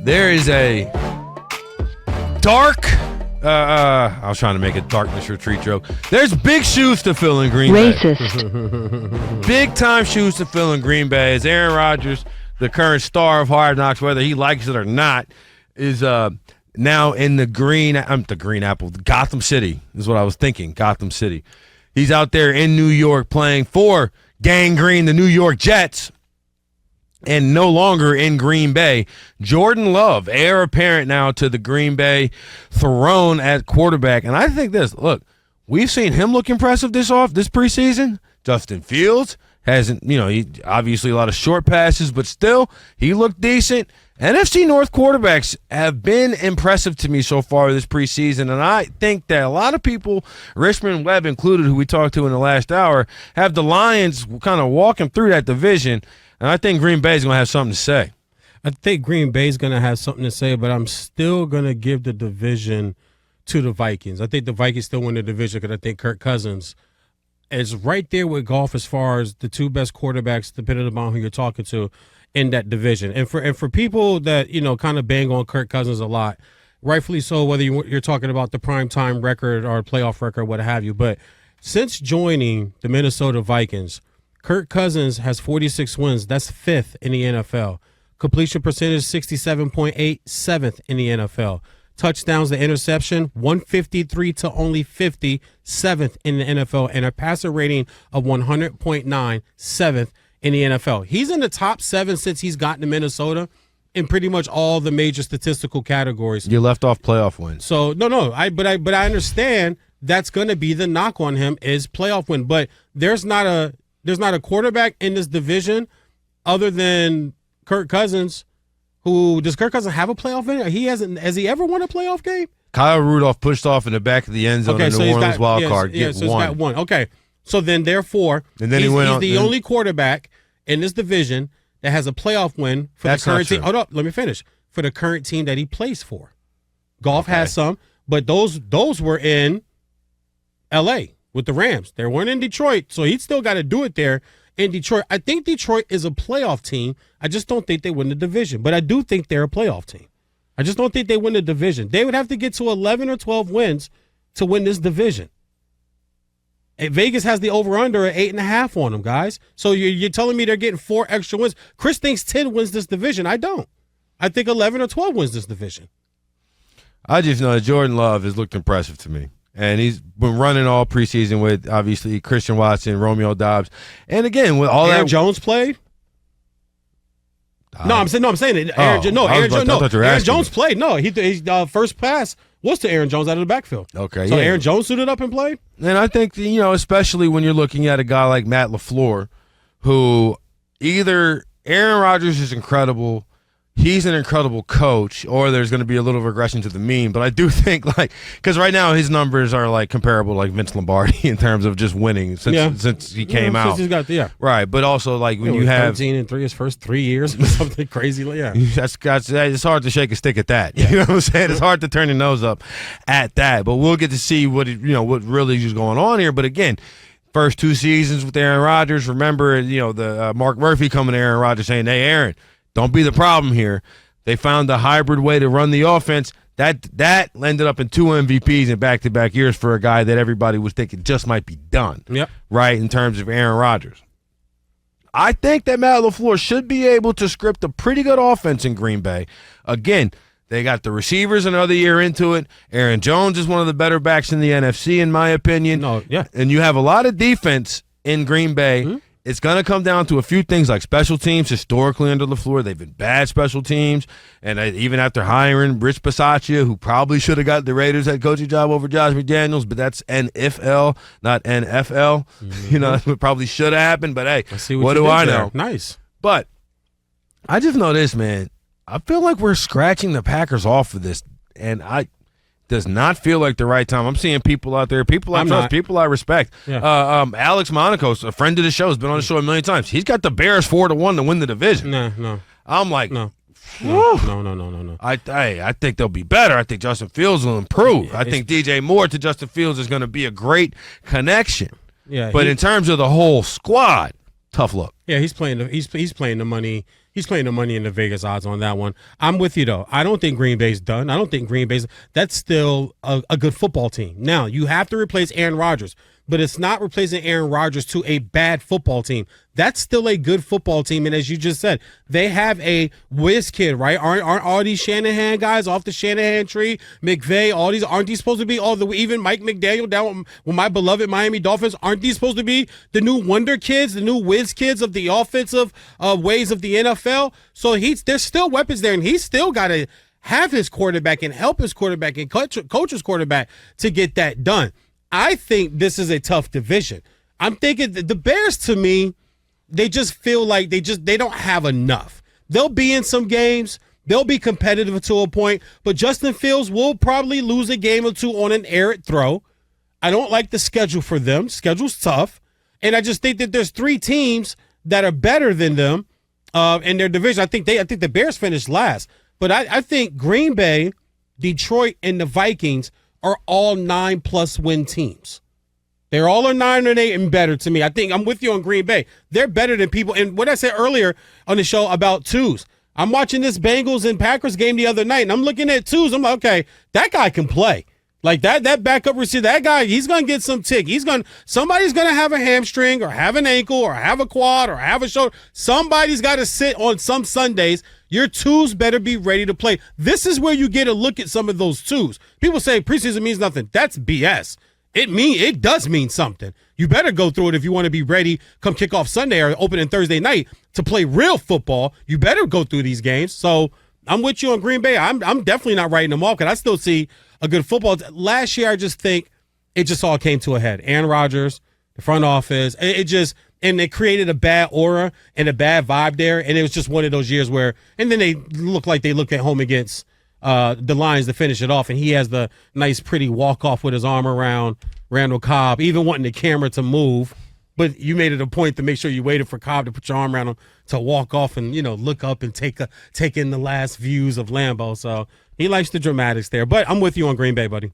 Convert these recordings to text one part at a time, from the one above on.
there is a dark. I was trying to make a darkness retreat joke. There's big shoes to fill in Green Bay. Racist. Big time shoes to fill in Green Bay. As Aaron Rodgers, the current star of Hard Knocks, whether he likes it or not, is now in the Gotham City is what I was thinking. Gotham City. He's out there in New York playing for Gang Green, the New York Jets. And no longer in Green Bay. Jordan Love, heir apparent now to the Green Bay throne at quarterback. And I think this, look, we've seen him look impressive this preseason. Justin Fields hasn't, he obviously a lot of short passes, but still, he looked decent. NFC North quarterbacks have been impressive to me so far this preseason, and I think that a lot of people, Richmond Webb included, who we talked to in the last hour, have the Lions kind of walking through that division. And I think Green Bay is going to have something to say. I think Green Bay is going to have something to say, but I'm still going to give the division to the Vikings. I think the Vikings still win the division because I think Kirk Cousins is right there with Goff as far as the two best quarterbacks, depending upon who you're talking to, in that division. And for people that, kind of bang on Kirk Cousins a lot, rightfully so, whether you're talking about the primetime record or playoff record, what have you. But since joining the Minnesota Vikings, Kirk Cousins has 46 wins. That's fifth in the NFL. Completion percentage, 67.8, 7th in the NFL. Touchdowns to interception, 153 to only 50, 7th in the NFL. And a passer rating of 100.9, 7th in the NFL. He's in the top 7 since he's gotten to Minnesota in pretty much all the major statistical categories. You left off playoff wins. So, but I understand that's going to be the knock on him is playoff win. But there's not a quarterback in this division other than Kirk Cousins. Does Kirk Cousins have a playoff win? Has he ever won a playoff game? Kyle Rudolph pushed off in the back of the end zone in the New Orleans wild card. So he's got one. Okay. So then, therefore, and then he's the only quarterback in this division that has a playoff win for the current team. Hold up, let me finish. For the current team that he plays for. Goff has some, but those were in L.A. with the Rams. They weren't in Detroit, so he's still got to do it there in Detroit. I think Detroit is a playoff team. I just don't think they win the division, but I do think they're a playoff team. I just don't think they win the division. They would have to get to 11 or 12 wins to win this division. Vegas has the over-under at 8.5 on them, guys. So you're telling me they're getting 4 extra wins. Chris thinks 10 wins this division. I don't. I think 11 or 12 wins this division. I just know that Jordan Love has looked impressive to me. And he's been running all preseason with, obviously, Christian Watson, Romeo Doubs. And again, with all Aaron Jones played? I'm saying it. Aaron Jones played. No, his first pass was to Aaron Jones out of the backfield. Okay, so Aaron Jones suited up and played? And I think, especially when you're looking at a guy like Matt LaFleur, who either Aaron Rodgers is incredible, he's an incredible coach, or there's going to be a little regression to the mean. But I do think, because right now his numbers are comparable to Vince Lombardi in terms of just winning since he came out. Since he's got right. But also when you have 13-3 his first 3 years or something crazy. Yeah, it's hard to shake a stick at that. You know what I'm saying? It's hard to turn your nose up at that. But we'll get to see what really is going on here. But again, first 2 seasons with Aaron Rodgers. Remember, the Mark Murphy coming to Aaron Rodgers saying, "Hey, Aaron, don't be the problem here." They found a hybrid way to run the offense. That ended up in 2 MVPs in back-to-back years for a guy that everybody was thinking just might be done. Yep. Right, in terms of Aaron Rodgers. I think that Matt LaFleur should be able to script a pretty good offense in Green Bay. Again, they got the receivers another year into it. Aaron Jones is one of the better backs in the NFC, in my opinion. And you have a lot of defense in Green Bay. Mm-hmm. It's going to come down to a few things like special teams. Historically under LaFleur, they've been bad special teams. And even after hiring Rich Bisaccia, who probably should have got the Raiders head coaching job over Josh McDaniels, but that's NFL, not NFL. Mm-hmm. That's what probably should have happened. But, hey, what do I know? Nice. But I just know this, man. I feel like we're scratching the Packers off of this. And does not feel like the right time. I'm seeing people out there, people I trust, people I respect. Yeah. Alex Monaco's a friend of the show, has been on the show a million times. He's got the Bears 4-1 to win the division. No. I'm like, no. I think they'll be better. I think Justin Fields will improve. Yeah, I think DJ Moore to Justin Fields is going to be a great connection. Yeah, but in terms of the whole squad, tough look. Yeah, he's playing the money He's playing the money in the Vegas odds on that one. I'm with you, though. I don't think Green Bay's done. I don't think Green Bay's – that's still a good football team. Now, you have to replace Aaron Rodgers, but it's not replacing Aaron Rodgers to a bad football team. That's still a good football team, and as you just said, they have a whiz kid, right? Aren't all these Shanahan guys off the Shanahan tree, McVay, all these – aren't these supposed to be all the – even Mike McDaniel down with my beloved Miami Dolphins, aren't these supposed to be the new wonder kids, the new whiz kids of the offensive ways of the NFL? So there's still weapons there, and he's still got to have his quarterback and help his quarterback and coach his quarterback to get that done. I think this is a tough division. I'm thinking the Bears, to me, they just feel like they don't have enough. They'll be in some games. They'll be competitive to a point, but Justin Fields will probably lose a game or two on an errant throw. I don't like the schedule for them. Schedule's tough, and I just think that there's 3 teams that are better than them in their division. I think the Bears finished last, but I think Green Bay, Detroit, and the Vikings are all 9+ win teams. They're all 9 or 8 and better to me. I think I'm with you on Green Bay. They're better than people. And what I said earlier on the show about twos, I'm watching this Bengals and Packers game the other night, and I'm looking at twos. I'm like, okay, that guy can play. Like that backup receiver, that guy, he's gonna get some tick. Somebody's gonna have a hamstring or have an ankle or have a quad or have a shoulder. Somebody's got to sit on some Sundays. Your twos better be ready to play. This is where you get a look at some of those twos. People say preseason means nothing. That's BS. It does mean something. You better go through it if you want to be ready come kickoff Sunday or opening Thursday night to play real football. You better go through these games. So I'm with you on Green Bay. I'm definitely not writing them off because I still see a good football. Last year, I just think it just all came to a head. Aaron Rodgers, the front office, and it created a bad aura and a bad vibe there. And it was just one of those years where, and then they look at home against the Lions to finish it off, and he has the nice, pretty walk-off with his arm around Randall Cobb, even wanting the camera to move. But you made it a point to make sure you waited for Cobb to put your arm around him to walk off and, look up and take in the last views of Lambeau. So he likes the dramatics there. But I'm with you on Green Bay, buddy.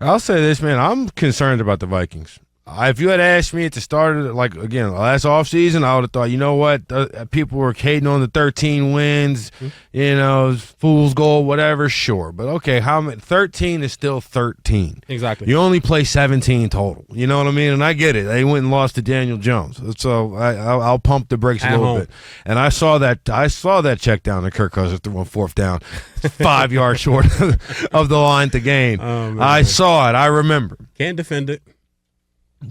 I'll say this, man. I'm concerned about the Vikings. If you had asked me at the start of, last offseason, I would have thought, you know what, people were hating on the 13 wins, fool's gold, whatever, sure. But, okay, 13 is still 13. Exactly. You only play 17 total. You know what I mean? And I get it. They went and lost to Daniel Jones. So I'll pump the brakes a little bit. And I saw that check down to Kirk Cousins threw on 4th down, 5 yards short of the line to gain. I saw it. I remember. Can't defend it.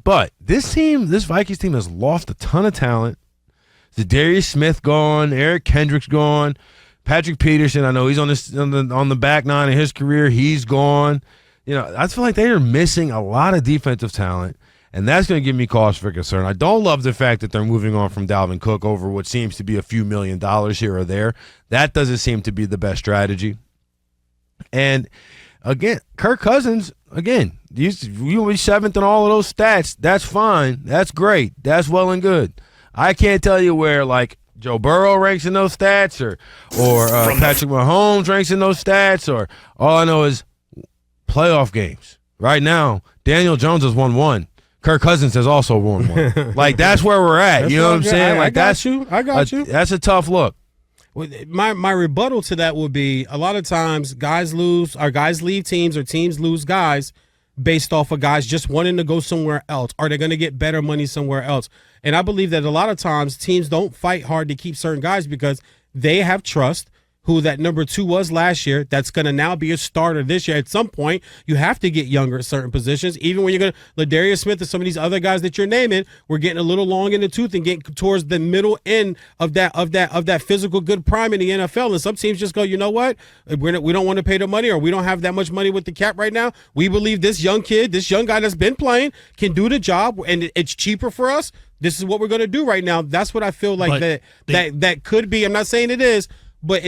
But this Vikings team has lost a ton of talent. Zadarius Smith gone, Eric Kendricks gone, Patrick Peterson. I know he's on the back nine of his career. He's gone. I feel like they are missing a lot of defensive talent, and that's going to give me cause for concern. I don't love the fact that they're moving on from Dalvin Cook over what seems to be a few $1 million here or there. That doesn't seem to be the best strategy. And again, Kirk Cousins, you will be 7th in all of those stats. That's fine. That's great. That's well and good. I can't tell you where, Joe Burrow ranks in those stats or Patrick Mahomes ranks in those stats, or all I know is playoff games. Right now, Daniel Jones has won 1. Kirk Cousins has also won 1. That's where we're at. You know what I'm saying? I got you. That's a tough look. My rebuttal to that would be a lot of times guys leave teams or teams lose guys based off of guys just wanting to go somewhere else. Are they going to get better money somewhere else? And I believe that a lot of times teams don't fight hard to keep certain guys because they have trust. Who that number 2 was last year, that's going to now be a starter this year. At some point, you have to get younger at certain positions. Even when you're going to Ladarius Smith and some of these other guys that you're naming, we're getting a little long in the tooth and getting towards the middle end of that physical good prime in the NFL. And some teams just go, you know what? We don't want to pay the money, or we don't have that much money with the cap right now. We believe this young guy that's been playing can do the job, and it's cheaper for us. This is what we're going to do right now. That's what I feel like that could be. I'm not saying it is. But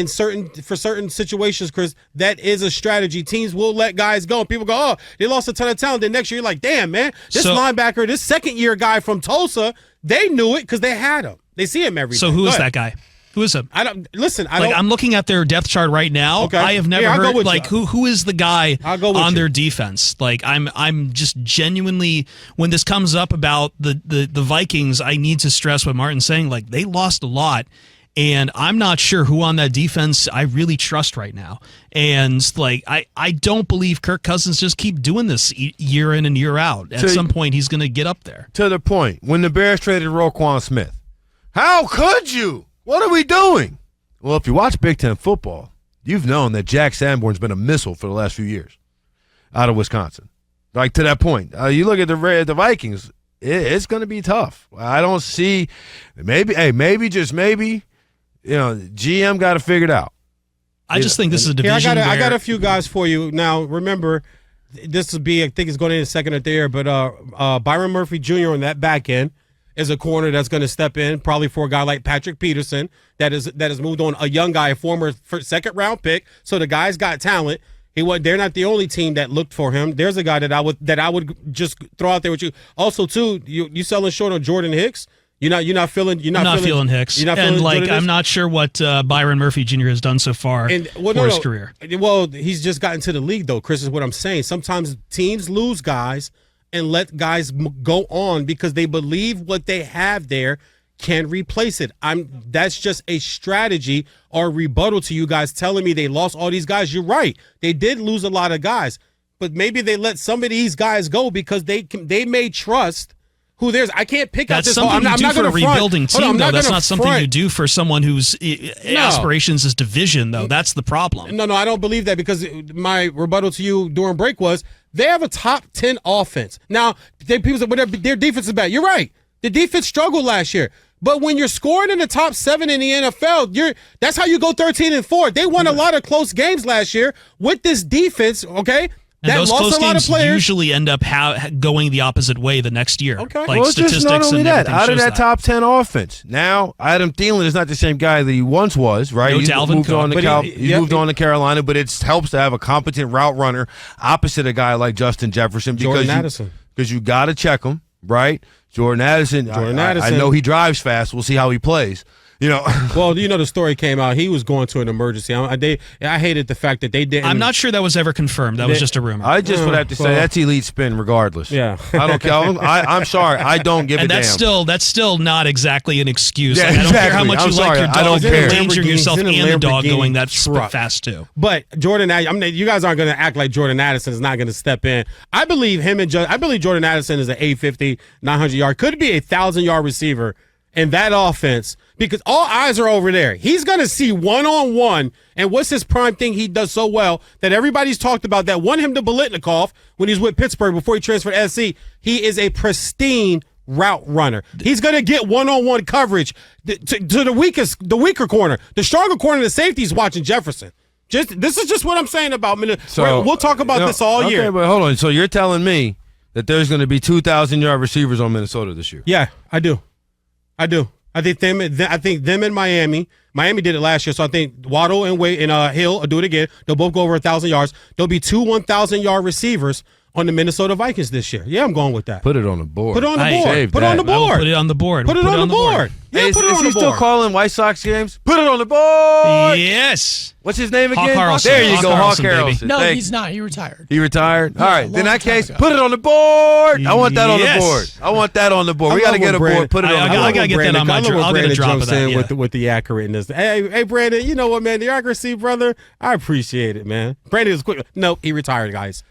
for certain situations, Chris, that is a strategy. Teams will let guys go. And people go, oh, they lost a ton of talent. Then next year, you're like, damn, man, this linebacker, this second-year guy from Tulsa, they knew it because they had him. They see him every day. So who is that guy? Who is him? I'm looking at their depth chart right now. Okay. I have never heard who is the guy on their defense. I'm just genuinely, when this comes up about the Vikings, I need to stress what Martin's saying. They lost a lot. and I'm not sure who on that defense I really trust right now. And like I don't believe Kirk Cousins just keep doing this year in and year out. At some point, he's going to get up there. To the point, when the Bears traded Roquan Smith, how could you? What are we doing? Well, if you watch Big Ten football, you've known that Jack Sanborn's been a missile for the last few years out of Wisconsin. Like, to that point, you look at the Vikings, it's going to be tough. I don't see maybe just maybe, GM got to figure it out. I just think this is a division. I got a few guys for you. Now, remember, this will be, I think it's going in the second or third, but Byron Murphy Jr. on that back end is a corner that's going to step in, probably for a guy like Patrick Peterson that has moved on, a young guy, a former second-round pick. So the guy's got talent. They're not the only team that looked for him. There's a guy that I would just throw out there with you. Also, too, you selling short on Jordan Hicks. I'm not feeling Hicks. I'm not sure what Byron Murphy Jr. has done so far for his career. Well, he's just gotten to the league, though, Chris, is what I'm saying. Sometimes teams lose guys and let guys go on because they believe what they have there can replace it. That's just a strategy or rebuttal to you guys telling me they lost all these guys. You're right. They did lose a lot of guys, but maybe they let some of these guys go because they may trust who there's. I can't pick out this. I'm not for a rebuilding team, though. That's not something you do for someone whose aspirations is division, though. That's the problem. No, I don't believe that, because my rebuttal to you during break was they have a top 10 offense. Now, people say their defense is bad. You're right. The defense struggled last year. But when you're scoring in the top 7 in the NFL, that's how you go 13-4. They won a lot of close games last year with this defense, okay? And those close games usually end up going the opposite way the next year. Okay. Like statistics just not only and that. Out of that that top 10 offense, now Adam Thielen is not the same guy that he once was, right? No He's Dalvin moved Cook. moved on to Carolina, but it helps to have a competent route runner opposite a guy like Justin Jefferson, because you got to check him, right? Jordan Addison. I know he drives fast. We'll see how he plays. Well, the story came out. He was going to an emergency. I hated the fact that they didn't. I'm not sure that was ever confirmed. That was just a rumor. I just would have to say that's elite spin, regardless. Yeah, I don't care. I'm sorry. I don't give a damn. That's still not exactly an excuse. Yeah, I don't care how much you like your dog. I don't care. Endangering yourself and the dog going that fast too. But Jordan, you guys aren't going to act like Jordan Addison is not going to step in. I believe Jordan Addison is an 850, 900-yard, could be a 1,000-yard receiver in that offense, because all eyes are over there. He's going to see one-on-one, and what's his prime thing he does so well that everybody's talked about that won him to Biletnikoff when he's with Pittsburgh before he transferred to SC. He is a pristine route runner. He's going to get one-on-one coverage to the weaker corner. The stronger corner, the safety's watching Jefferson. This is just what I'm saying about Minnesota. So, we'll talk about this all year. Okay, but hold on. So you're telling me that there's going to be 2,000-yard receivers on Minnesota this year? Yeah, I do. I think them and Miami. Miami did it last year, so I think Waddle and Hill will do it again. They'll both go over 1,000 yards. There'll be two 1,000-yard receivers on the Minnesota Vikings this year. Yeah, I'm going with that. Put it on the board. Put it on the board. Put it on the board. Put it on the board. Put it on the board. Yeah, is put it on the board. Is he still calling White Sox games? Put it on the board. Yes. What's his name again? Hawk Harrelson. There you go, Hawk Harrelson. No, he's not. He retired. He retired? Yeah, all right. In that case, put it on the board. I want that on the board. I want that on the board. We got to get a board. Put it on the board. I got to get that on my I'll get a drop of that. Yeah. With the accurateness. Hey, Brandon, you know what, man? The accuracy, brother, I appreciate it, man. Brandon is quick. No, he retired, guys.